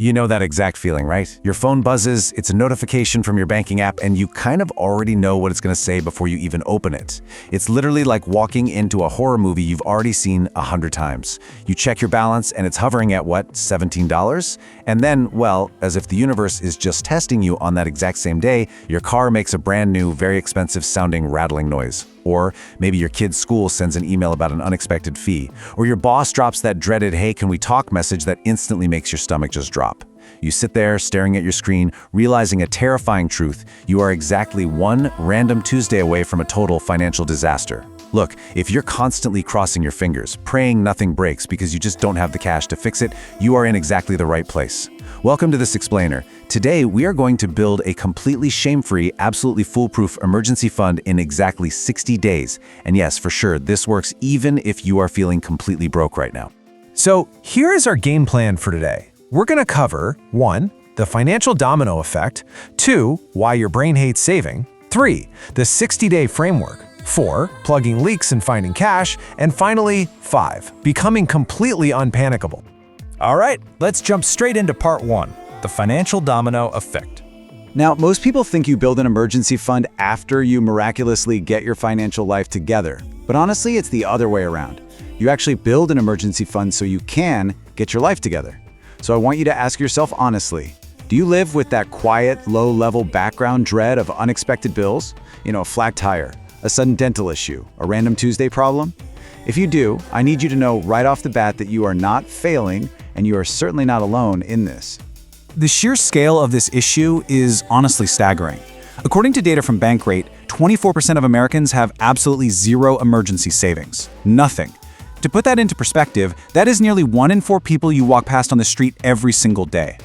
You know that exact feeling, right? Your phone buzzes, it's a notification from your banking app, and you kind of already know what it's going to say before you even open it. It's literally like walking into a horror movie you've already seen 100 times. You check your balance, and it's hovering at what, $17? And then, well, as if the universe is just testing you on that exact same day, your car makes a brand new, very expensive sounding rattling noise. Or maybe your kid's school sends an email about an unexpected fee. Or your boss drops that dreaded, "Hey, can we talk?" message that instantly makes your stomach just drop. You sit there staring at your screen, realizing a terrifying truth: you are exactly one random Tuesday away from a total financial disaster. Look, if you're constantly crossing your fingers, praying nothing breaks because you just don't have the cash to fix it, you are in exactly the right place. Welcome to This Explainer. Today, we are going to build a completely shame-free, absolutely foolproof emergency fund in exactly 60 days. And yes, for sure, this works even if you are feeling completely broke right now. So here is our game plan for today. We're going to cover 1. The financial domino effect, 2. Why your brain hates saving, 3. The 60-day framework, 4. Plugging leaks and finding cash, and finally, 5. Becoming completely unpanickable. All right, let's jump straight into part 1, the financial domino effect. Now, most people think you build an emergency fund after you miraculously get your financial life together. But honestly, it's the other way around. You actually build an emergency fund so you can get your life together. So I want you to ask yourself honestly, do you live with that quiet, low-level background dread of unexpected bills? A flat tire, a sudden dental issue, a random Tuesday problem? If you do, I need you to know right off the bat that you are not failing, and you are certainly not alone in this. The sheer scale of this issue is honestly staggering. According to data from Bankrate, 24% of Americans have absolutely zero emergency savings. Nothing. To put that into perspective, that is nearly 1 in 4 people you walk past on the street every single day.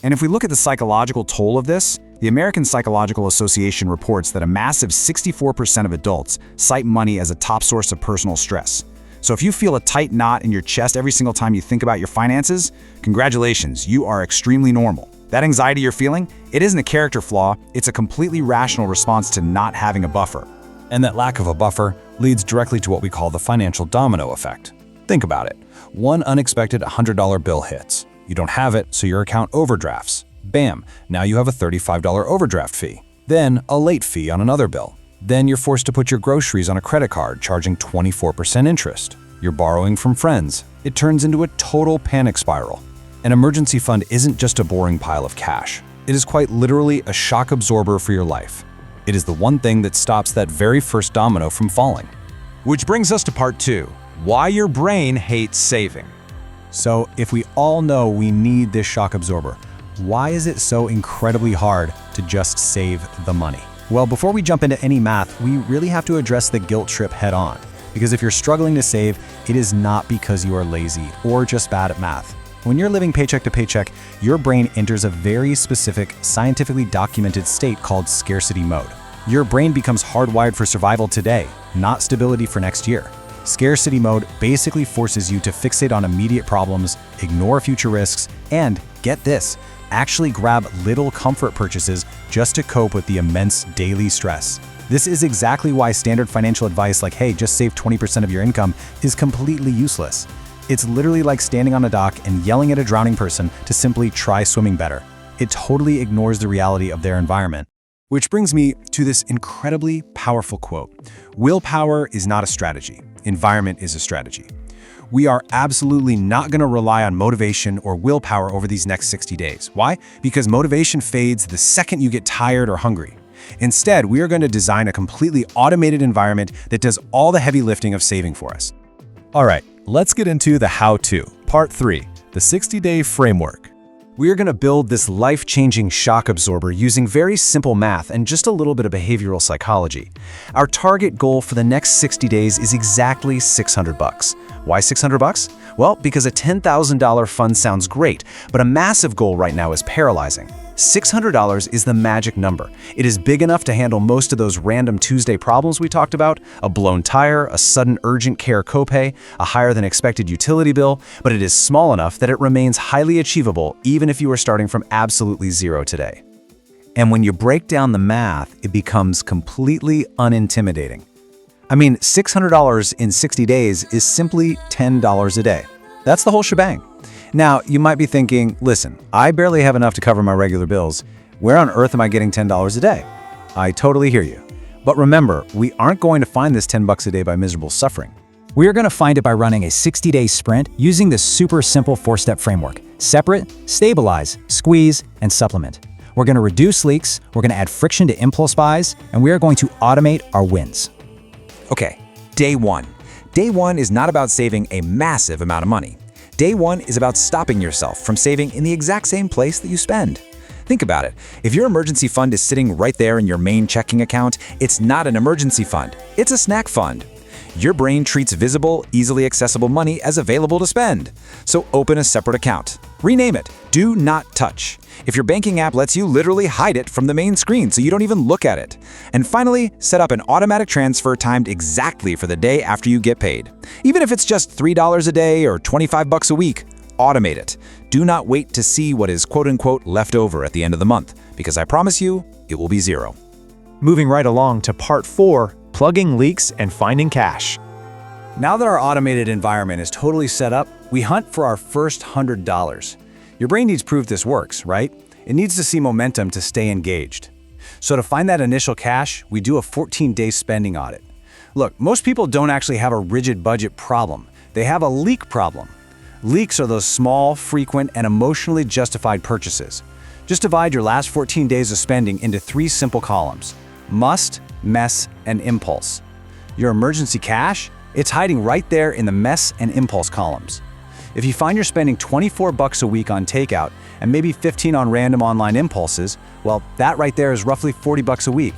And if we look at the psychological toll of this, the American Psychological Association reports that a massive 64% of adults cite money as a top source of personal stress. So if you feel a tight knot in your chest every single time you think about your finances, congratulations, you are extremely normal. That anxiety you're feeling, it isn't a character flaw, it's a completely rational response to not having a buffer. And that lack of a buffer leads directly to what we call the financial domino effect. Think about it. One unexpected $100 bill hits. You don't have it, so your account overdrafts. Bam, now you have a $35 overdraft fee. Then a late fee on another bill. Then you're forced to put your groceries on a credit card, charging 24% interest. You're borrowing from friends. It turns into a total panic spiral. An emergency fund isn't just a boring pile of cash. It is quite literally a shock absorber for your life. It is the one thing that stops that very first domino from falling. Which brings us to part 2, why your brain hates saving. So if we all know we need this shock absorber, why is it so incredibly hard to just save the money? Well, before we jump into any math, we really have to address the guilt trip head on. Because if you're struggling to save, it is not because you are lazy or just bad at math. When you're living paycheck to paycheck, your brain enters a very specific, scientifically documented state called scarcity mode. Your brain becomes hardwired for survival today, not stability for next year. Scarcity mode basically forces you to fixate on immediate problems, ignore future risks, and, get this, actually grab little comfort purchases just to cope with the immense daily stress. This is exactly why standard financial advice like, hey, just save 20% of your income is completely useless. It's literally like standing on a dock and yelling at a drowning person to simply try swimming better. It totally ignores the reality of their environment. Which brings me to this incredibly powerful quote. Willpower is not a strategy. Environment is a strategy. We are absolutely not going to rely on motivation or willpower over these next 60 days. Why? Because motivation fades the second you get tired or hungry. Instead, we are going to design a completely automated environment that does all the heavy lifting of saving for us. All right, let's get into the how-to. Part 3, the 60-day framework. We are going to build this life-changing shock absorber using very simple math and just a little bit of behavioral psychology. Our target goal for the next 60 days is exactly $600. Why $600? Well, because a $10,000 fund sounds great, but a massive goal right now is paralyzing. $600 is the magic number. It is big enough to handle most of those random Tuesday problems we talked about, a blown tire, a sudden urgent care copay, a higher than expected utility bill, but it is small enough that it remains highly achievable even if you are starting from absolutely zero today. And when you break down the math, it becomes completely unintimidating. I mean, $600 in 60 days is simply $10 a day. That's the whole shebang. Now, you might be thinking, listen, I barely have enough to cover my regular bills. Where on earth am I getting $10 a day? I totally hear you. But remember, we aren't going to find this $10 a day by miserable suffering. We are going to find it by running a 60-day sprint using this super simple 4-step framework: separate, stabilize, squeeze, and supplement. We're going to reduce leaks, we're going to add friction to impulse buys, and we are going to automate our wins. Okay, day one. Day one is not about saving a massive amount of money. Day one is about stopping yourself from saving in the exact same place that you spend. Think about it. If your emergency fund is sitting right there in your main checking account, it's not an emergency fund, it's a snack fund. Your brain treats visible, easily accessible money as available to spend. So open a separate account. Rename it Do Not Touch. If your banking app lets you literally hide it from the main screen so you don't even look at it. And finally, set up an automatic transfer timed exactly for the day after you get paid. Even if it's just $3 a day or $25 a week, automate it. Do not wait to see what is quote-unquote left over at the end of the month, because I promise you, it will be zero. Moving right along to part 4, plugging leaks and finding cash. Now that our automated environment is totally set up, we hunt for our first $100. Your brain needs proof this works, right? It needs to see momentum to stay engaged. So to find that initial cash, we do a 14-day spending audit. Look, most people don't actually have a rigid budget problem. They have a leak problem. Leaks are those small, frequent, and emotionally justified purchases. Just divide your last 14 days of spending into 3 simple columns: must, mess, and impulse. Your emergency cash? It's hiding right there in the mess and impulse columns. If you find you're spending $24 a week on takeout and maybe $15 on random online impulses, well, that right there is roughly $40 a week.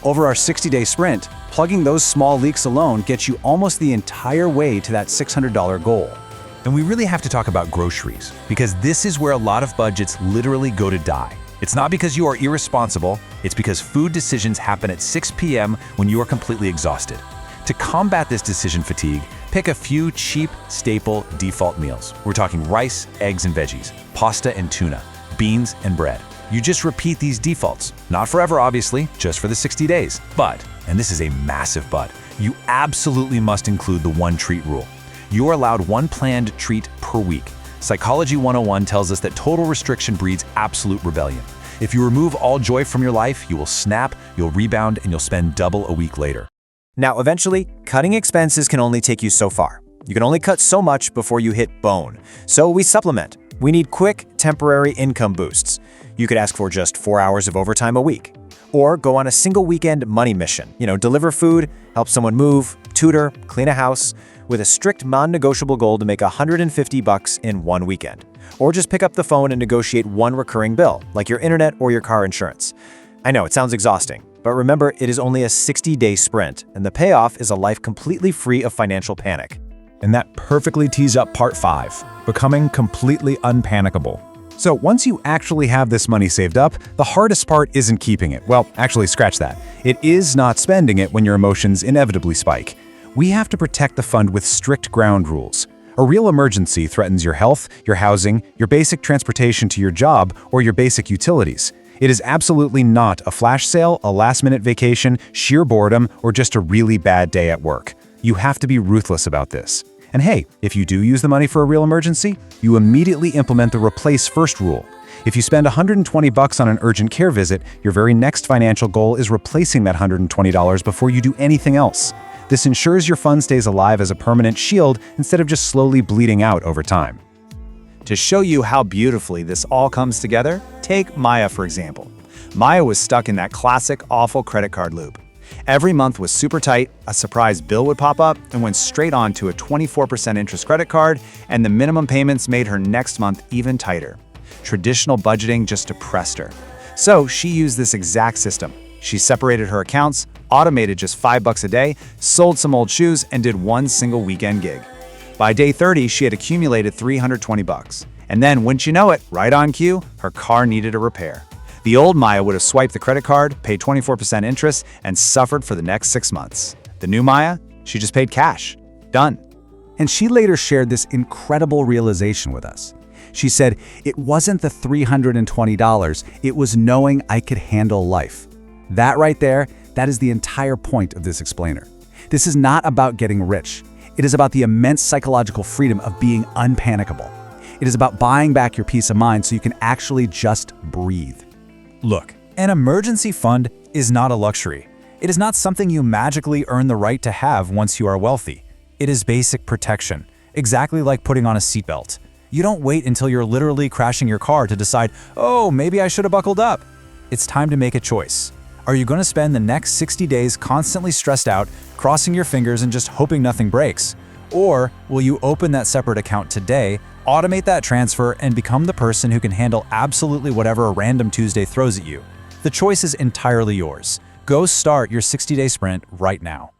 Over our 60-day sprint, plugging those small leaks alone gets you almost the entire way to that $600 goal. And we really have to talk about groceries, because this is where a lot of budgets literally go to die. It's not because you are irresponsible, it's because food decisions happen at 6 p.m. when you are completely exhausted. To combat this decision fatigue, pick a few cheap, staple, default meals. We're talking rice, eggs and veggies, pasta and tuna, beans and bread. You just repeat these defaults. Not forever, obviously, just for the 60 days. But, and this is a massive but, you absolutely must include the one treat rule. You are allowed one planned treat per week. Psychology 101 tells us that total restriction breeds absolute rebellion. If you remove all joy from your life, you will snap, you'll rebound, and you'll spend double a week later. Now, eventually, cutting expenses can only take you so far. You can only cut so much before you hit bone. So we supplement. We need quick, temporary income boosts. You could ask for just 4 hours of overtime a week. Or go on a single weekend money mission. Deliver food, help someone move, tutor, clean a house, with a strict non-negotiable goal to make $150 in one weekend. Or just pick up the phone and negotiate one recurring bill, like your internet or your car insurance. I know, it sounds exhausting, but remember, it is only a 60-day sprint, and the payoff is a life completely free of financial panic. And that perfectly tees up part 5, becoming completely unpanicable. So once you actually have this money saved up, the hardest part isn't keeping it. Well, actually, scratch that. It is not spending it when your emotions inevitably spike. We have to protect the fund with strict ground rules. A real emergency threatens your health, your housing, your basic transportation to your job, or your basic utilities. It is absolutely not a flash sale, a last-minute vacation, sheer boredom, or just a really bad day at work. You have to be ruthless about this. And hey, if you do use the money for a real emergency, you immediately implement the replace first rule. If you spend $120 on an urgent care visit, your very next financial goal is replacing that $120 before you do anything else. This ensures your fund stays alive as a permanent shield instead of just slowly bleeding out over time. To show you how beautifully this all comes together, take Maya for example. Maya was stuck in that classic awful credit card loop. Every month was super tight, a surprise bill would pop up, and went straight on to a 24% interest credit card, and the minimum payments made her next month even tighter. Traditional budgeting just depressed her. So she used this exact system. She separated her accounts, automated just $5 a day, sold some old shoes, and did one single weekend gig. By day 30, she had accumulated $320. And then, wouldn't you know it, right on cue, her car needed a repair. The old Maya would have swiped the credit card, paid 24% interest, and suffered for the next 6 months. The new Maya, she just paid cash. Done. And she later shared this incredible realization with us. She said, it wasn't the $320, it was knowing I could handle life. That right there, that is the entire point of this explainer. This is not about getting rich. It is about the immense psychological freedom of being unpanicable. It is about buying back your peace of mind so you can actually just breathe. Look, an emergency fund is not a luxury. It is not something you magically earn the right to have once you are wealthy. It is basic protection, exactly like putting on a seatbelt. You don't wait until you're literally crashing your car to decide, oh, maybe I should have buckled up. It's time to make a choice. Are you going to spend the next 60 days constantly stressed out, crossing your fingers and just hoping nothing breaks? Or will you open that separate account today, automate that transfer, and become the person who can handle absolutely whatever a random Tuesday throws at you? The choice is entirely yours. Go start your 60-day sprint right now.